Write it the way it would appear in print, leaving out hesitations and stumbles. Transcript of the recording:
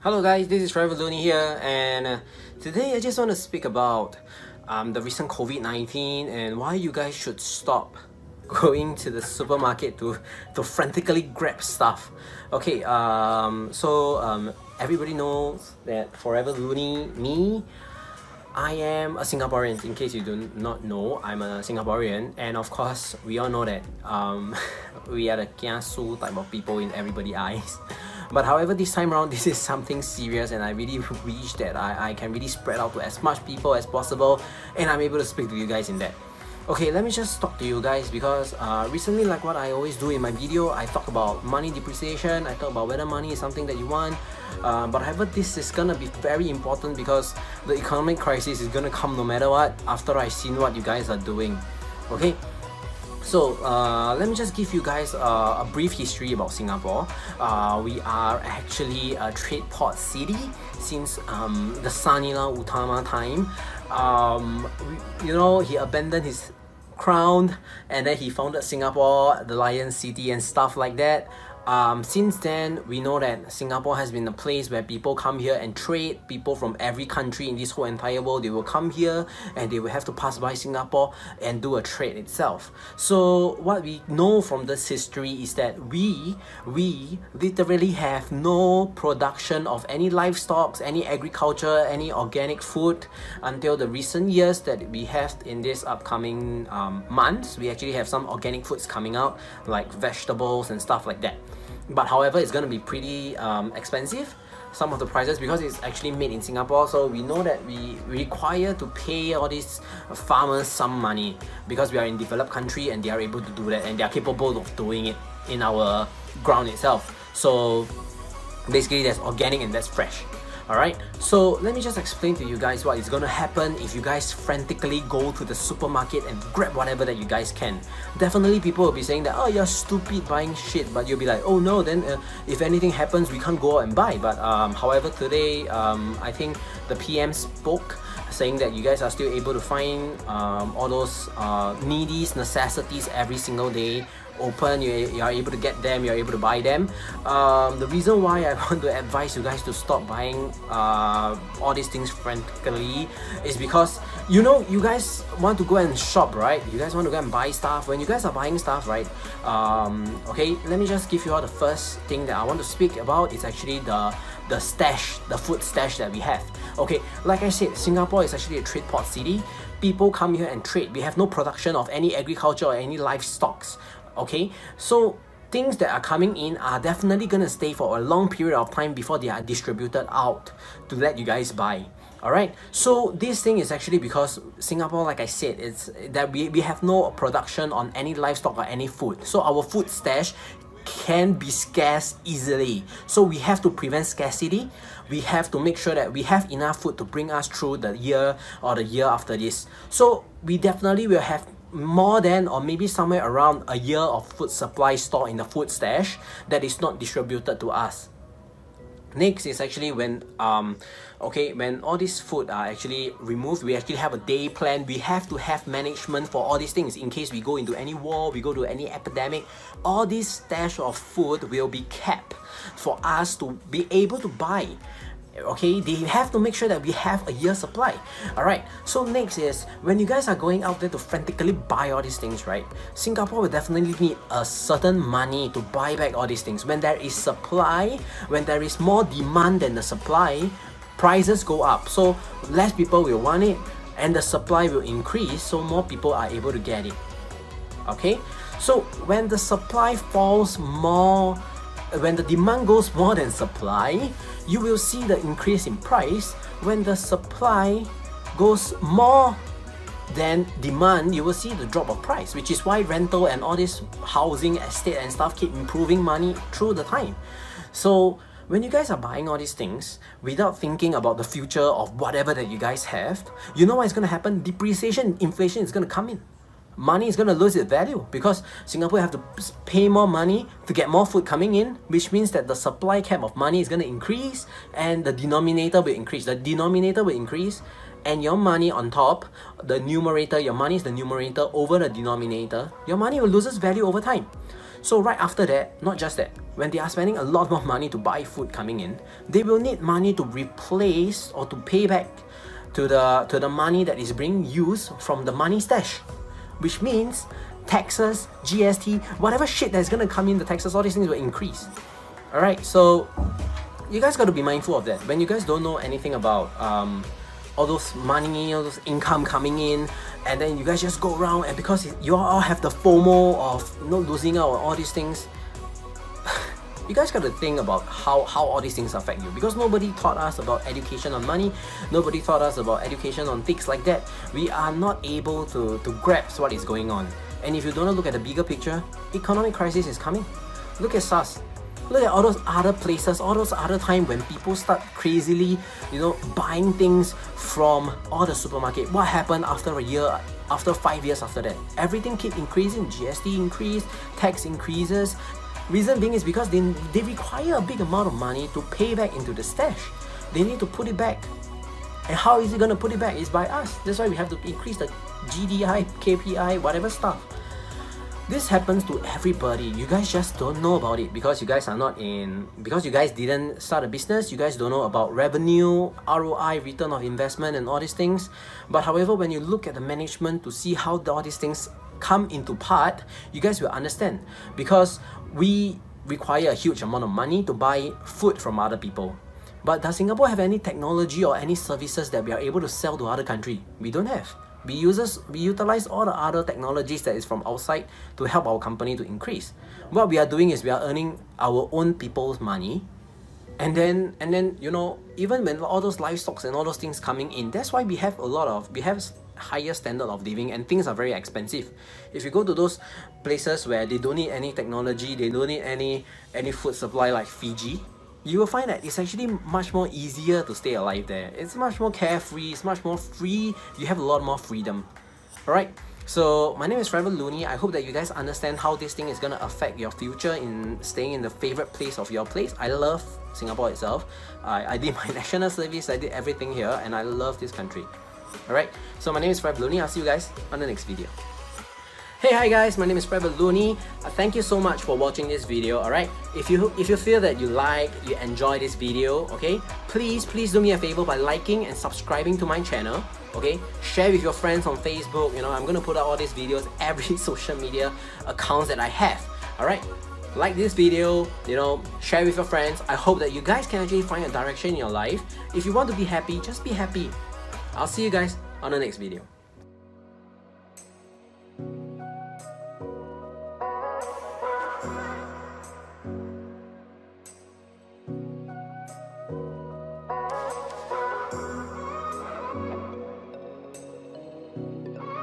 Hello guys, this is Trevor Looney here, and today I just want to speak about the recent COVID-19 and why you guys should stop going to the supermarket to frantically grab stuff. Okay, everybody knows that Forever Looney, me, I am a Singaporean. In case you do not know, I'm a Singaporean, and of course, we all know that we are the kiasu type of people in everybody's eyes. But however, this time around, this is something serious, and I really wish that I can really spread out to as much people as possible, and I'm able to speak to you guys in that. Okay, let me just talk to you guys because recently, like what I always do in my video, I talk about money depreciation, I talk about whether money is something that you want. But however, this is gonna be very important because the economic crisis is gonna come no matter what after I've seen what you guys are doing. Okay, so let me just give you guys a brief history about Singapore. We are actually a trade port city since the Sanila Utama time. He abandoned his crown and then he founded Singapore, the Lion City and stuff like that. Since then, we know that Singapore has been a place where people come here and trade. People from every country in this whole entire world, they will come here and they will have to pass by Singapore and do a trade itself. So what we know from this history is that we literally have no production of any livestock, any agriculture, any organic food until the recent years that we have in this upcoming months. We actually have some organic foods coming out like vegetables and stuff like that. But however, it's going to be pretty expensive, some of the prices, because it's actually made in Singapore. So we know that we require to pay all these farmers some money because we are in developed country and they are able to do that and they are capable of doing it in our ground itself. So basically that's organic and that's fresh. Alright, so let me just explain to you guys what is going to happen if you guys frantically go to the supermarket and grab whatever that you guys can. Definitely people will be saying that, oh, you're stupid buying shit, but you'll be like, oh no, then if anything happens, we can't go out and buy. But however, today, I think the PM spoke saying that you guys are still able to find all those needies, necessities every single day open. You are able to get them, you're able to buy them. The reason why I want to advise you guys to stop buying all these things frantically is because you guys want to go and shop, right? You guys want to go and buy stuff. When you guys are buying stuff, right? Okay, let me just give you all the first thing that I want to speak about. It's actually the stash, the food stash that we have. Okay, like I said, Singapore is actually a trade port city. People come here and trade. We have no production of any agriculture or any livestock. Okay, so things that are coming in are definitely gonna stay for a long period of time before they are distributed out to let you guys buy. Alright, so this thing is actually because Singapore, like I said, it's that we have no production on any livestock or any food. So our food stash can be scarce easily. So we have to prevent scarcity. We have to make sure that we have enough food to bring us through the year or the year after this. So we definitely will have more than, or maybe somewhere around a year of food supply stored in the food stash that is not distributed to us. Next is actually when when all this food are actually removed, we actually have a day plan. We have to have management for all these things in case we go into any war, we go to any epidemic. All this stash of food will be kept for us to be able to buy. Okay, they have to make sure that we have a year's supply. Alright, so next is when you guys are going out there to frantically buy all these things, right? Singapore will definitely need a certain money to buy back all these things. When there is supply, when there is more demand than the supply, prices go up. So less people will want it and the supply will increase, so more people are able to get it. Okay, so when the supply falls more, when the demand goes more than supply, you will see the increase in price. When the supply goes more than demand, you will see the drop of price, which is why rental and all this housing estate and stuff keep improving money through the time. So when you guys are buying all these things without thinking about the future of whatever that you guys have, you know what is going to happen? Depreciation, inflation is going to come in. Money is going to lose its value because Singapore have to pay more money to get more food coming in, which means that the supply cap of money is going to increase and the denominator will increase. The denominator will increase and your money on top, the numerator, your money is the numerator over the denominator, your money will lose its value over time. So right after that, not just that, when they are spending a lot more money to buy food coming in, they will need money to replace or to pay back to the money that is being used from the money stash, which means taxes, GST, whatever shit that's gonna come in, the taxes, all these things will increase. Alright, so you guys got to be mindful of that. When you guys don't know anything about all those money, all those income coming in, and then you guys just go around, and because you all have the FOMO of losing out on all these things, you guys got to think about how all these things affect you, because nobody taught us about education on money, nobody taught us about education on things like that. We are not able to grasp what is going on. And if you don't look at the bigger picture, economic crisis is coming. Look at SARS. Look at all those other places, all those other times when people start crazily, buying things from all the supermarket. What happened after a year, after 5 years after that? Everything keep increasing, GST increase, tax increases. Reason being is because they require a big amount of money to pay back into the stash. They need to put it back. And how is it going to put it back? It's by us. That's why we have to increase the GDI, KPI, whatever stuff. This happens to everybody. You guys just don't know about it because you guys didn't start a business. You guys don't know about revenue, ROI, return of investment, and all these things. But however, when you look at the management to see how all these things come into part, you guys will understand, because we require a huge amount of money to buy food from other people. But does Singapore have any technology or any services that we are able to sell to other country? We don't have. We utilize all the other technologies that is from outside to help our company to increase. What we are doing is we are earning our own people's money, and then even when all those livestock and all those things coming in, that's why we have higher standard of living, and things are very expensive. If you go to those places where they don't need any technology, they don't need any food supply like Fiji, you will find that it's actually much more easier to stay alive there. It's much more carefree, it's much more free, you have a lot more freedom. Alright, so my name is Trevor Looney. I hope that you guys understand how this thing is going to affect your future in staying in the favorite place of your place. I love Singapore itself. I did my national service, I did everything here, and I love this country. Alright, so my name is Trevor Looney. I'll see you guys on the next video. Hey, hi guys, my name is Trevor Looney. Thank you so much for watching this video, alright? If you feel that you enjoy this video, okay, please do me a favor by liking and subscribing to my channel, okay? Share with your friends on Facebook. I'm gonna put out all these videos every social media accounts that I have, alright? Like this video, share with your friends. I hope that you guys can actually find a direction in your life. If you want to be happy, just be happy. I'll see you guys on the next video.